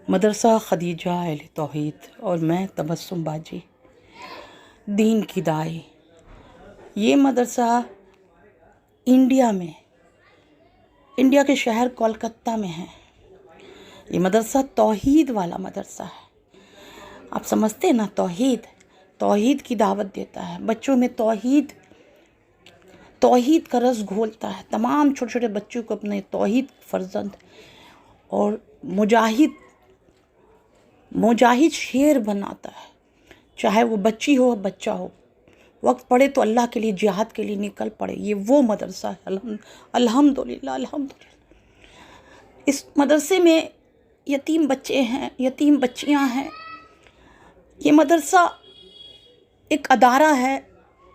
मदरसा खदीजा अहले तौहीद और मैं तबस्सुम बाजी दीन की दाई। ये मदरसा इंडिया के शहर कोलकाता में है। ये मदरसा तौहीद वाला मदरसा है। आप समझते हैं ना, तौहीद की दावत देता है। बच्चों में तौहीद का रस घोलता है। तमाम छोटे छोटे बच्चों को अपने तौहीद फर्जंद और मुजाहिद शेर बनाता है। चाहे वो बच्ची हो बच्चा हो, वक्त पड़े तो अल्लाह के लिए जिहाद के लिए निकल पड़े। ये वो मदरसा है। अल्हम्दुलिल्लाह अल्हम्दुलिल्लाह। इस मदरसे में यतीम बच्चे हैं, यतीम बच्चियां हैं। ये मदरसा एक अदारा है,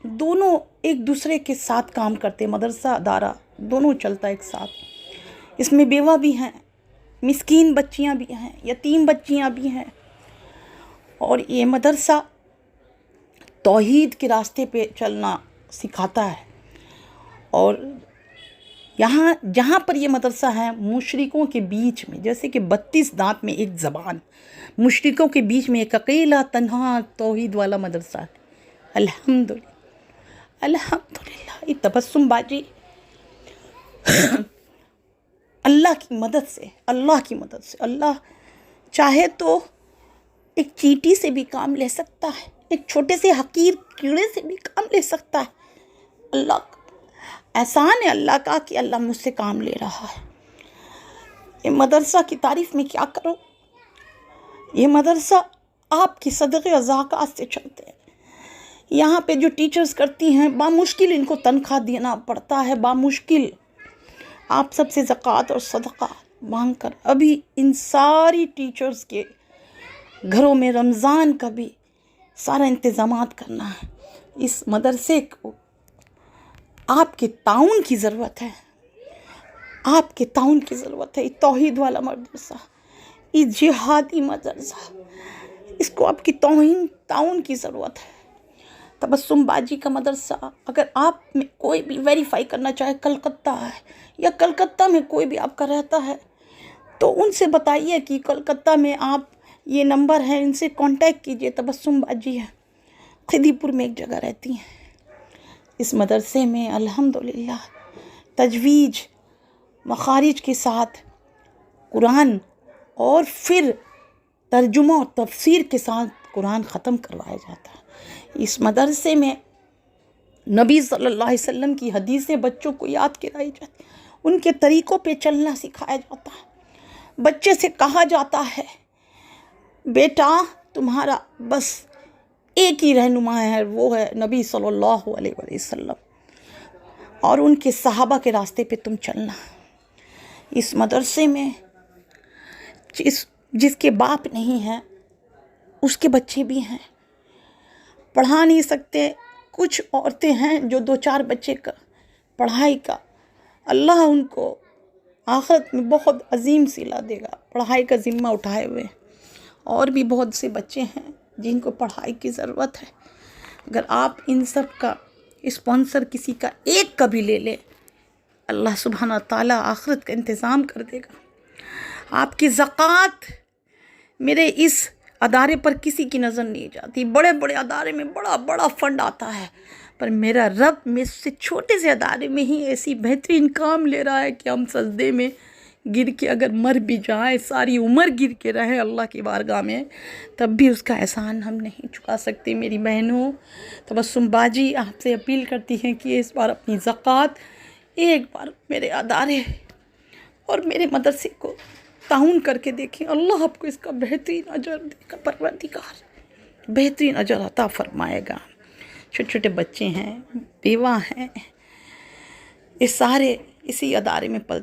दोनों एक दूसरे के साथ काम करते। मदरसा अदारा दोनों चलता एक साथ। इसमें बेवा भी हैं, मिस्कीन बच्चियां भी हैं, यतीम बच्चियां भी हैं। और ये मदरसा तौहीद के रास्ते पे चलना सिखाता है। और जहाँ पर ये मदरसा है, मुशरिकों के बीच में, जैसे कि 32 दांत में एक ज़बान, मुशरिकों के बीच में एक अकेला तन्हा तौहीद वाला मदरसा है। अल्हम्दुलिल्लाह अल्हम्दुलिल्लाह। ये तबस्सुम बाजी अल्लाह की मदद से अल्लाह चाहे तो एक चींटी से भी काम ले सकता है, एक छोटे से हकीर कीड़े से भी काम ले सकता है। अल्लाह एहसान है अल्लाह का कि अल्लाह मुझसे काम ले रहा है। ये मदरसा की तारीफ़ में क्या करो। ये मदरसा आपकी सदक़े और ज़कात से चलते हैं। यहाँ पे जो टीचर्स करती हैं, बामुश्किल इनको तनख्वाह देना पड़ता है। बामुश्किल आप सबसे ज़कात और सदक़ा मांग कर अभी इन सारी टीचर्स के घरों में रमज़ान का भी सारा इंतज़ामात करना है। इस मदरसे को आपके ताउन की ज़रूरत है, आपके ताउन की ज़रूरत है। ये तौहीद वाला मदरसा, ये जिहादी मदरसा, इसको आपकी ताउन की ज़रूरत है। तबस्सुम बाजी का मदरसा, अगर आप में कोई भी वेरीफाई करना चाहे, कलकत्ता है या कलकत्ता में कोई भी आपका रहता है, तो उनसे बताइए कि कलकत्ता में आप ये नंबर है, इनसे कांटेक्ट कीजिए। तबस्सुम बाजी है, खदीपुर में एक जगह रहती हैं। इस मदरसे में अल्हम्दुलिल्लाह तजवीज़ मखारिज के साथ कुरान और फिर तर्जुमा और तफसीर के साथ कुरान ख़त्म करवाया जाता है। इस मदरसे में नबी सल्लल्लाहु अलैहि वसल्लम की हदीसें बच्चों को याद कराई जाती, उनके तरीक़ों पे चलना सिखाया जाता है। बच्चे से कहा जाता है, बेटा तुम्हारा बस एक ही रहनुमा है, वो है नबी सल्लल्लाहु अलैहि वसल्लम, और उनके सहाबा के रास्ते पे तुम चलना। इस मदरसे में जिसके बाप नहीं है उसके बच्चे भी हैं, पढ़ा नहीं सकते। कुछ औरतें हैं जो 2-4 बच्चे का पढ़ाई का अल्लाह उनको आखिरत में बहुत अजीम सिला देगा, पढ़ाई का ज़िम्मा उठाए हुए। और भी बहुत से बच्चे हैं जिनको पढ़ाई की ज़रूरत है। अगर आप इन सब का स्पॉन्सर किसी का एक का भी ले लें, अल्लाह सुब्हाना ताला आखिरत का इंतज़ाम कर देगा। आपकी ज़कात मेरे इस अदारे पर किसी की नज़र नहीं जाती। बड़े बड़े अदारे में बड़ा बड़ा फ़ंड आता है, पर मेरा रब मुझसे छोटे से अदारे में ही ऐसी बेहतरीन काम ले रहा है कि हम सजदे में गिर के अगर मर भी जाए, सारी उम्र गिर के रहे अल्लाह की बारगाह में, तब भी उसका एहसान हम नहीं चुका सकते। मेरी बहनों, तबस्सुम बाजी आपसे अपील करती हैं कि इस बार अपनी ज़कात एक बार मेरे अदारे और मेरे मदरसे को ताउन करके देखें। अल्लाह आपको इसका बेहतरीन अजर देगा, परवरदिगार बेहतरीन अजर अता फरमाएगा। छोटे छोटे बच्चे हैं, बेवा हैं, ये सारे इसी अदारे में पल